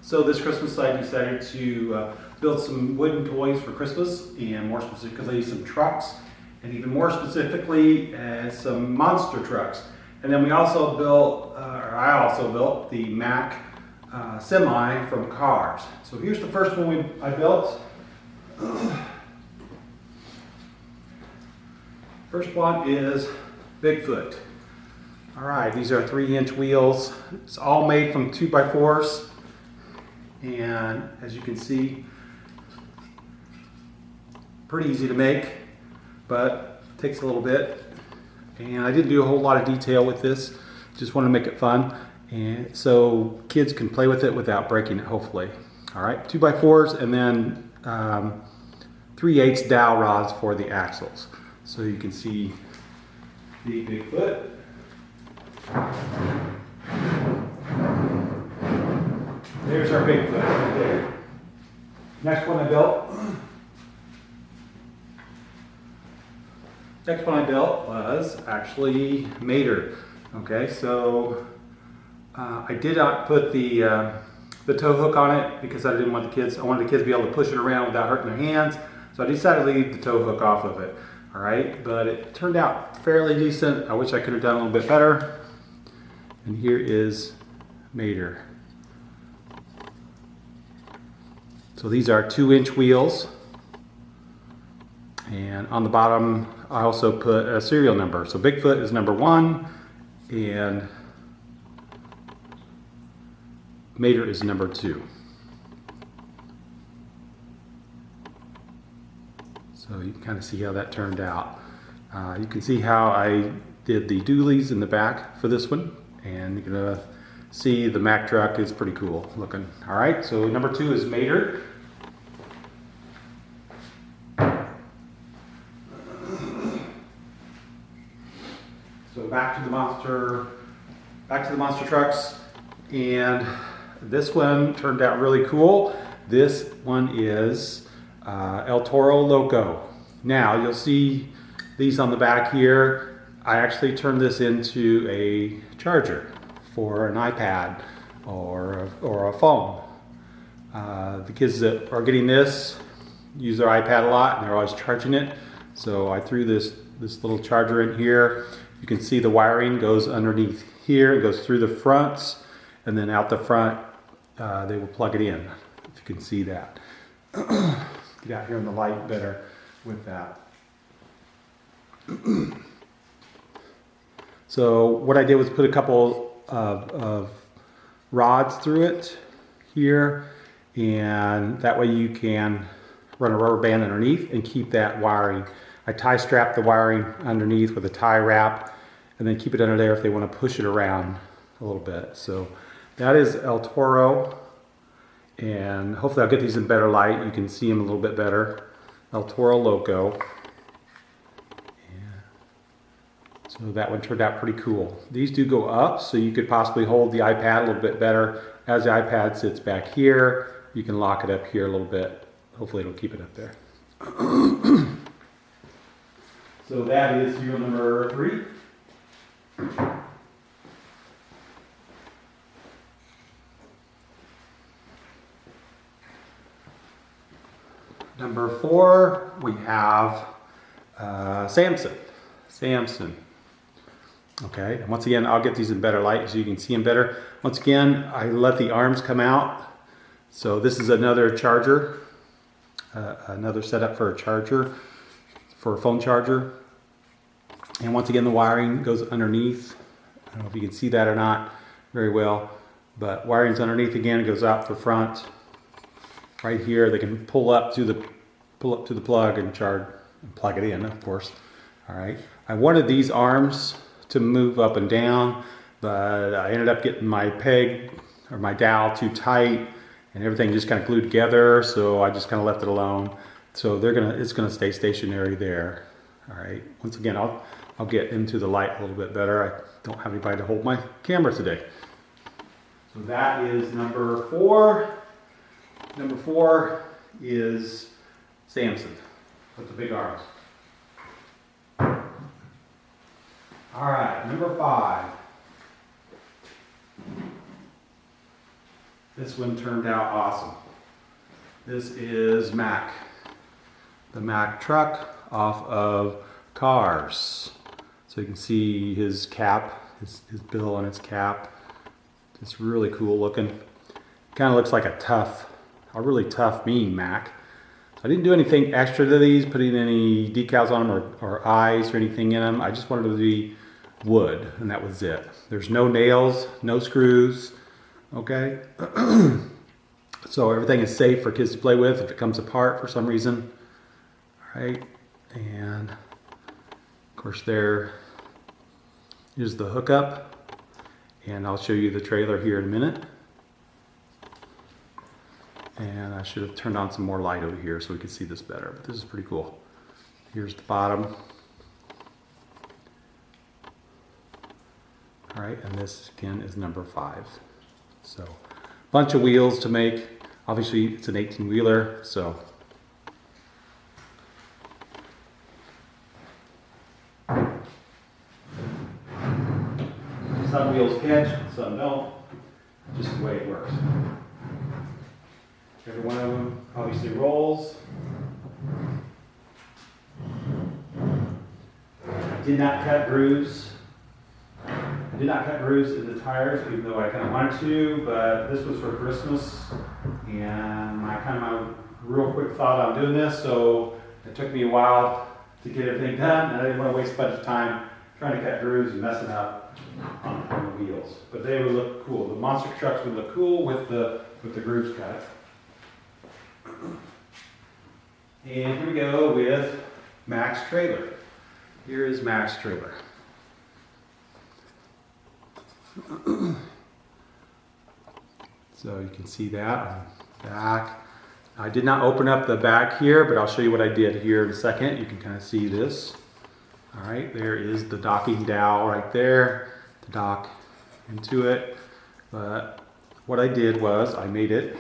So this Christmas I decided to build some wooden toys for Christmas, and more specifically some trucks, and even more specifically some monster trucks. And then we also built, or I also built the Mack Semi from Cars. So here's the first one I built. First one is Bigfoot. All right, these are 3-inch wheels. It's all made from 2x4s. And as you can see, pretty easy to make, but it takes a little bit. And I didn't do a whole lot of detail with this, just want to make it fun. And so kids can play with it without breaking it, hopefully. All right, 2x4s, and then 3/8 dowel rods for the axles. So you can see the Bigfoot. There's our Bigfoot right there. Next one I built. Next one I built was actually Mater. Okay, so I did not put the tow hook on it because I didn't want the kids. I wanted the kids to be able to push it around without hurting their hands. So I decided to leave the tow hook off of it. All right, but it turned out fairly decent. I wish I could have done a little bit better. And here is Mater. So these are 2-inch wheels, and on the bottom I also put a serial number. So Bigfoot is number 1 and Mater is number 2. So you can kind of see how that turned out. You can see how I did the dualies in the back for this one, and you're gonna see the Mack truck is pretty cool looking. All right, so number 2 is Mater. So back to the monster trucks, and this one turned out really cool. This one is El Toro Loco. Now you'll see these on the back here. I actually turned this into a charger for an iPad or a phone. The kids that are getting this use their iPad a lot and they're always charging it. So I threw this little charger in here. You can see the wiring goes underneath here. It goes through the fronts, and then out the front they will plug it in, if you can see that. Get out here in the light better with that. So what I did was put a couple of rods through it here, and that way you can run a rubber band underneath and keep that wiring. I tie strap the wiring underneath with a tie wrap, and then keep it under there if they want to push it around a little bit. So that is El Toro, and hopefully I'll get these in better light. You can see them a little bit better. El Toro Loco. So that one turned out pretty cool. These do go up, so you could possibly hold the iPad a little bit better. As the iPad sits back here, you can lock it up here a little bit. Hopefully it'll keep it up there. So that is serial number 3. Number 4, we have Samson. Okay, and once again, I'll get these in better light so you can see them better. Once again, I let the arms come out. So this is another charger, another setup for a charger, for a phone charger. And once again, the wiring goes underneath. I don't know if you can see that or not very well, but wiring's underneath again. It goes out the front. Right here, they can pull up to the plug and charge and plug it in, of course. All right. I wanted these arms to move up and down, but I ended up getting my peg or my dowel too tight, and everything just kind of glued together. So I just kind of left it alone. So it's gonna stay stationary there. All right. Once again, I'll get into the light a little bit better. I don't have anybody to hold my camera today. So that is number 4. Number 4 is Samson with the big arms. All right, number 5. This one turned out awesome. This is Mack, the Mack truck off of Cars. So you can see his cap, his bill on its cap. It's really cool looking. Kind of looks like a really tough, mean Mack. I didn't do anything extra to these, putting any decals on them or eyes or anything in them. I just wanted them to be wood, and that was it. There's no nails, no screws, okay? So everything is safe for kids to play with if it comes apart for some reason. All right, and of course there is the hookup, and I'll show you the trailer here in a minute. And I should have turned on some more light over here so we could see this better, but this is pretty cool. Here's the bottom. All right, and this again is number 5. So, bunch of wheels to make. Obviously, it's an 18-wheeler, so. Some wheels catch, some don't. Just the way it works. Every one of them obviously rolls. I did not cut grooves. I did not cut grooves in the tires, even though I kind of wanted to, but this was for Christmas, and my real quick thought on doing this, so it took me a while to get everything done, and I didn't want to waste a bunch of time trying to cut grooves and messing up on the wheels. But they would look cool. The monster trucks would look cool with the grooves cut. And here we go with Mack's trailer. Here is Mack's trailer. So you can see that on the back. I did not open up the back here, but I'll show you what I did here in a second. You can kind of see this. All right, there is the docking dowel right there to dock into it. But what I did was I made it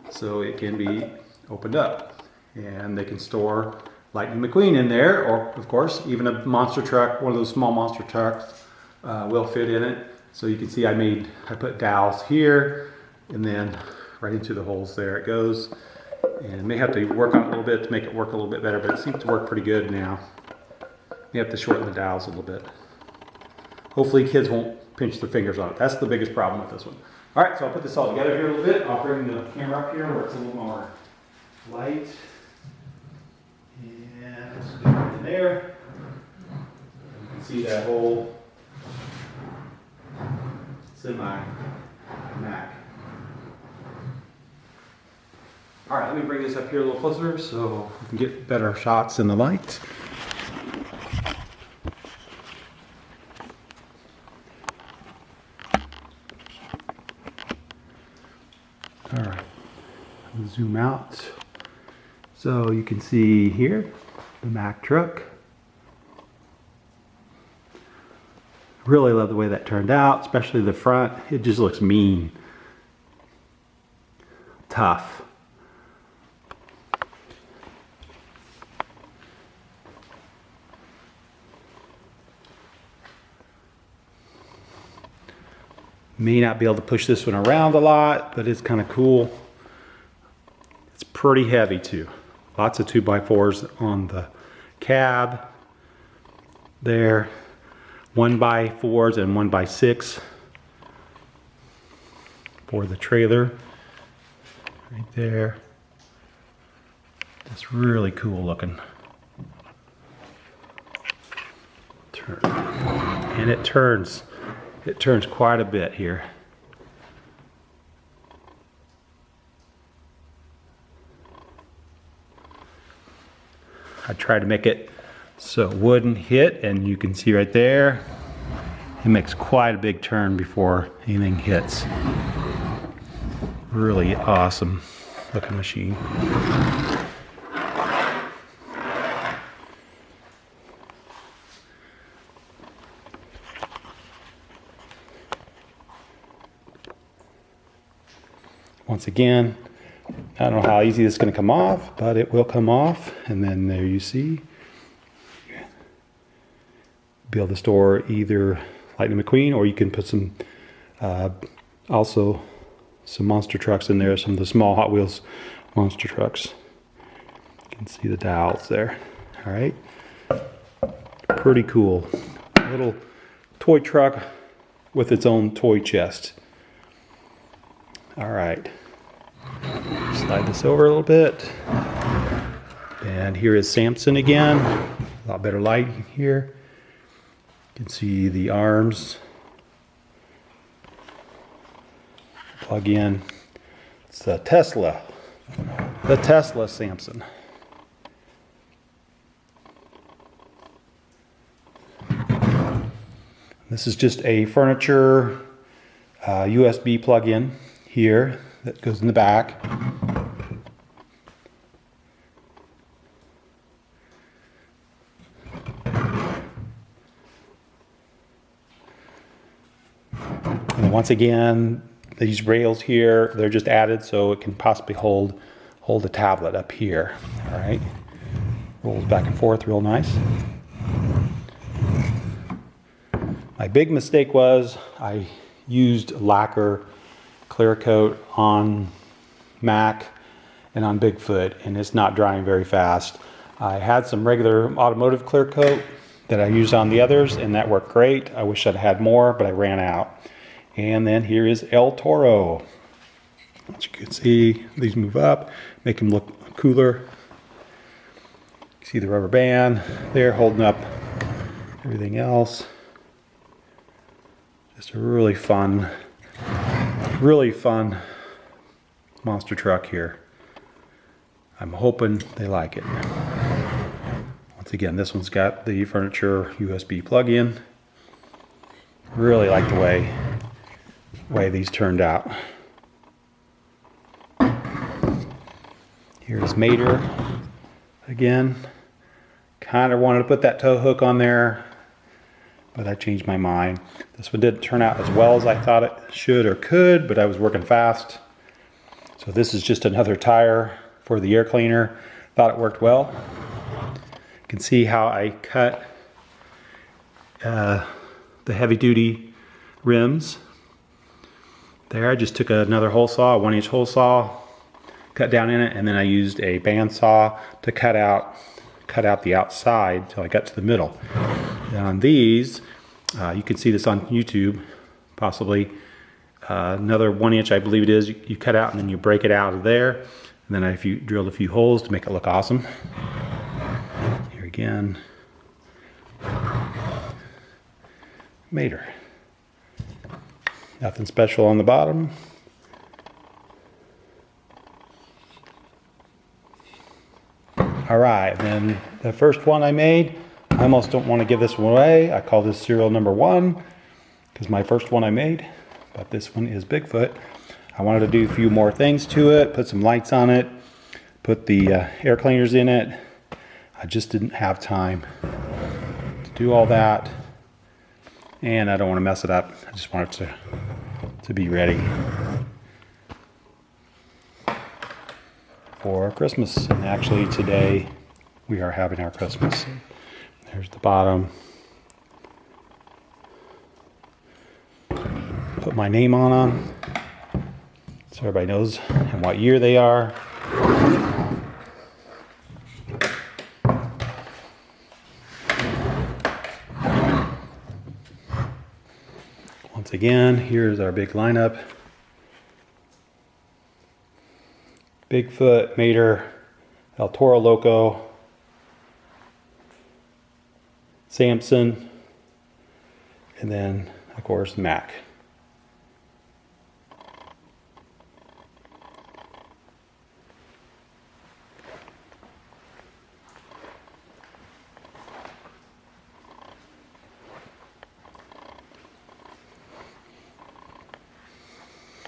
so it can be opened up, and they can store Lightning McQueen in there, or of course even a monster truck, one of those small monster trucks will fit in it. So you can see I put dowels here, and then right into the holes there it goes. And may have to work on it a little bit to make it work a little bit better, but it seems to work pretty good now. You have to shorten the dowels a little bit. Hopefully kids won't pinch their fingers on it. That's the biggest problem with this one. All right, so I'll put this all together here a little bit. I'll bring the camera up here where it's a little more light. And let's get it in there. You can see that whole Semi Mack. All right, let me bring this up here a little closer so we can get better shots in the light. All right, I'll zoom out. So you can see here the Mack truck. Really love the way that turned out, especially the front. It just looks mean, tough. May not be able to push this one around a lot, but it's kind of cool. It's pretty heavy too. Lots of 2x4s on the cab there. 1x4s and 1x6 for the trailer right there. It's really cool looking. Turn. And it turns quite a bit here. I tried to make it so it wouldn't hit, and you can see right there, it makes quite a big turn before anything hits. Really awesome looking machine. Once again, I don't know how easy this is going to come off, but it will come off, and then there you see. Be able to store either Lightning McQueen, or you can put some also some monster trucks in there, some of the small Hot Wheels monster trucks. You can see the dowels there. All right, pretty cool. A little toy truck with its own toy chest. All right, slide this over a little bit. And here is Samson again. A lot better light here. You can see the arms. Plug in. It's a Tesla. The Tesla Samson. This is just a furniture USB plug-in here that goes in the back. And once again, these rails here, they're just added so it can possibly hold a tablet up here. All right, rolls back and forth real nice. My big mistake was I used lacquer clear coat on Mack and on Bigfoot, and it's not drying very fast. I had some regular automotive clear coat that I used on the others, and that worked great. I wish I'd had more, but I ran out. And then here is El Toro. As you can see, these move up, make them look cooler. You see the rubber band there holding up everything else. Just a really fun monster truck here. I'm hoping they like it. Once again, this one's got the furniture USB plug-in. Really like the way these turned out. Here's Mater again. Kind of wanted to put that tow hook on there, but I changed my mind. This one didn't turn out as well as I thought it should or could, but I was working fast. So this is just another tire for the air cleaner. Thought it worked well. You can see how I cut the heavy duty rims. There, I just took another hole saw, a 1-inch hole saw, cut down in it, and then I used a bandsaw to cut out the outside till I got to the middle. And on these, you can see this on YouTube, possibly. Another 1-inch, I believe it is, you cut out and then you break it out of there. And then if you drilled a few holes to make it look awesome. Here again. Mater. Nothing special on the bottom. All right, then the first one I made, I almost don't want to give this one away. I call this serial number 1 because my first one I made, but this one is Bigfoot. I wanted to do a few more things to it, put some lights on it, put the air cleaners in it. I just didn't have time to do all that, and I don't want to mess it up. I just want it to be ready for Christmas. And actually today we are having our Christmas. There's the bottom. Put my name on them so everybody knows and what year they are. Once again, here's our big lineup. Bigfoot, Mater, El Toro, Loco, Samson, and then, of course, Mack.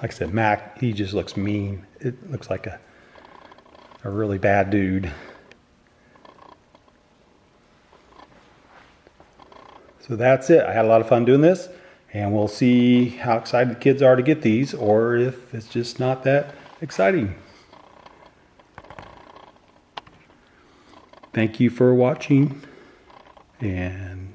Like I said, Mack, he just looks mean. It looks like a really bad dude. So that's it. I had a lot of fun doing this, and we'll see how excited the kids are to get these, or if it's just not that exciting. Thank you for watching, and